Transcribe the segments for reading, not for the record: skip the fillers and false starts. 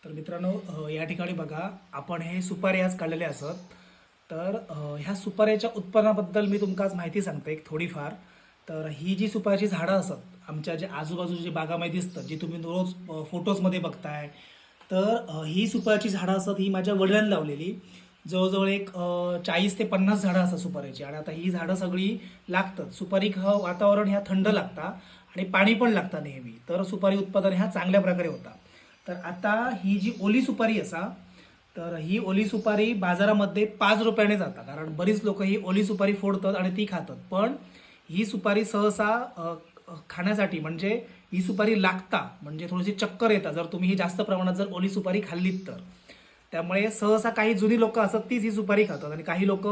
तर मित्रांनो, या ठिकाणी बघा, आपण हे सुपारी आज काढलेले असत. तर ह्या सुपारीच्या उत्पन्नाबद्दल मी तुमका आज माहिती सांगते एक थोडीफार. तर ही जी सुपारीची झाडं असत आमच्या जे आजूबाजूची जी बागामध्ये दिसतात, जी तुम्ही रोज फोटोजमध्ये बघताय, तर ही सुपारीची झाडं असत, ही माझ्या वडिलांनी लावलेली. जवळजवळ एक 40 ते 50 झाडं असतात सुपारीची. आणि आता ही झाडं सगळी लागतात. सुपारी वातावरण ह्या थंड लागता आणि पाणी पण लागतं नेहमी, तर सुपारी उत्पादन ह्या चांगल्या प्रकारे होता. तर आता ही जी ओली सुपारी असा, तर ही ओली सुपारी बाजारामध्ये 5 रुपयाने जाता, कारण बरीच लोक ही ओली सुपारी फोडतात आणि ती खातात. पण ही सुपारी सहसा खाण्यासाठी, म्हणजे ही सुपारी लागता म्हणजे थोडीशी चक्कर येतात जर तुम्ही ही जास्त प्रमाणात जर ओली सुपारी खाल्लीत तर. त्यामुळे सहसा काही जुनी लोक असतात तीच ही सुपारी खातात, आणि काही लोक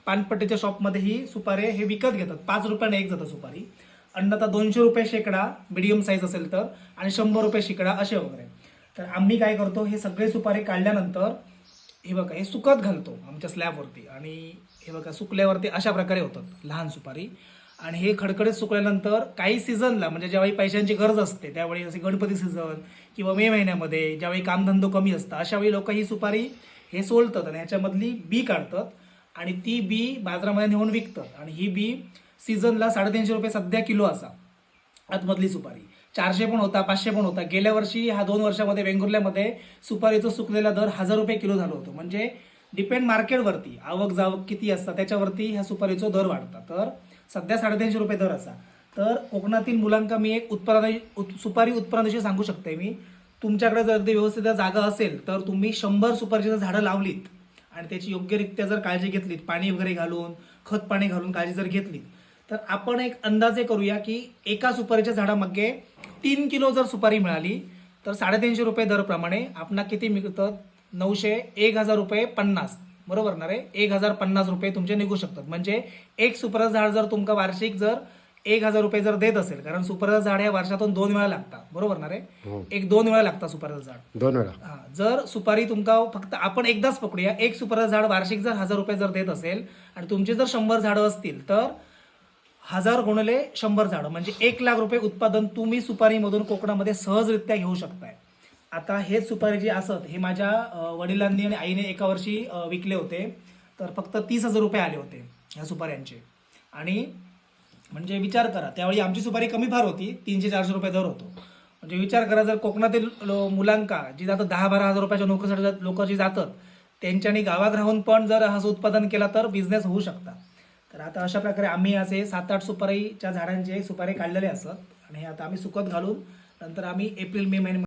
पानपट्टीच्या शॉपमध्ये ही सुपारी हे विकत घेतात. 5 रुपयाने एक जातं सुपारी. अन्यथा 200 रुपये शेकडा मिडियम साईज असेल तर, आणि 100 रुपये शेकडा असे वगैरे. तर आम्ही काय करतो, हे सगळे सुपारी काढल्यानंतर हे बघा हे सुकत घालतो आमच्या स्लॅबवरती. आणि हे बघा सुकल्यावरती अशा प्रकारे होतात लहान सुपारी. आणि हे खडखडीत सुकल्यानंतर काही सीझनला, म्हणजे ज्यावेळी पैशांची गरज असते त्यावेळी, जसे गणपती सीझन किंवा मे महिन्यामध्ये ज्यावेळी कामधंदो कमी असतं, अशावेळी लोक ही सुपारी हे सोलतात आणि ह्याच्यामधली बी काढतात आणि ती बी बाजारामध्ये नेऊन विकतात. आणि ही बी सीझनला 350 रुपये सध्या किलो असा आतमधली सुपारी. 400 पण होता, 500 पण होता. गेल्या वर्षी ह्या 2 वर्षामध्ये वेंगुर्ल्यामध्ये सुपारीचा सुकलेला दर 1000 रुपये किलो झालं होतं. म्हणजे डिपेंड मार्केटवरती, आवक जावक किती असतात त्याच्यावरती ह्या सुपारीचा दर वाढतात. तर सध्या 350 रुपये दर असा. तर कोकणातील मुलांका मी एक सुपारी उत्पादनाविषयी सांगू शकते. मी तुमच्याकडे जर अगदी व्यवस्थित जागा असेल तर तुम्ही 100 सुपारीची झाडं लावलीत आणि त्याची योग्यरित्या जर काळजी घेतलीत, पाणी वगैरे घालून, खत पाणी घालून काळजी जर घेतलीत, तर आपण एक अंदाजे करूया की एका सुपारीच्या झाडामागे 3 किलो जर सुपारी मिळाली तर 350 रुपये दरप्रमाणे आपणा किती मिळतं, 900, 1000 रुपये 50, बरोबर ना रे. 1050 रुपये तुमचे निघू शकतात. म्हणजे एक सुपारीचं झाड जर तुमका वार्षिक जर 1000 रुपये जर देत असेल, कारण सुपारीचं झाड या वर्षातून 2 वेळा लागतात, बरोबर ना रे. एक 2 वेळा लागतात सुपारीचं झाड, 2 वेळा. हा. जर सुपारी तुमका फक्त आपण एकदाच पकडूया, एक सुपारीचं झाड वार्षिक जर 1000 रुपये जर देत असेल आणि तुमचे जर 100 झाडं असतील तर 1000 गुणिले 100 झाडं म्हणजे 1,00,000 रुपये उत्पादन तुम्ही सुपारीमधून कोकणामध्ये सहजरित्या घेऊ शकताय. आता हे सुपारी जे असत, हे माझ्या वडिलांनी आणि आईने एका वर्षी विकले होते. तर फक्त 30,000 रुपये आले होते ह्या सुपाऱ्यांचे. आणि म्हणजे विचार करा, त्यावेळी आमची सुपारी कमी फार होती, 300-400 रुपये दर होतो. म्हणजे विचार करा, जर कोकणातील मुलांका जी जातात 10-12 हजार रुपयाच्या नोकरीसाठी लोक जी जातात, त्यांच्यानी गावात राहून पण जर असं उत्पादन केला तर बिझनेस होऊ शकता. तर आता अशा प्रकारे आम्ही असे 7-8 सुपारीच्या झाडांचे सुपारी काढलेले असत आणि हे आता आम्ही सुकत घालून नंतर आम्ही एप्रिल मे महिन्यामध्ये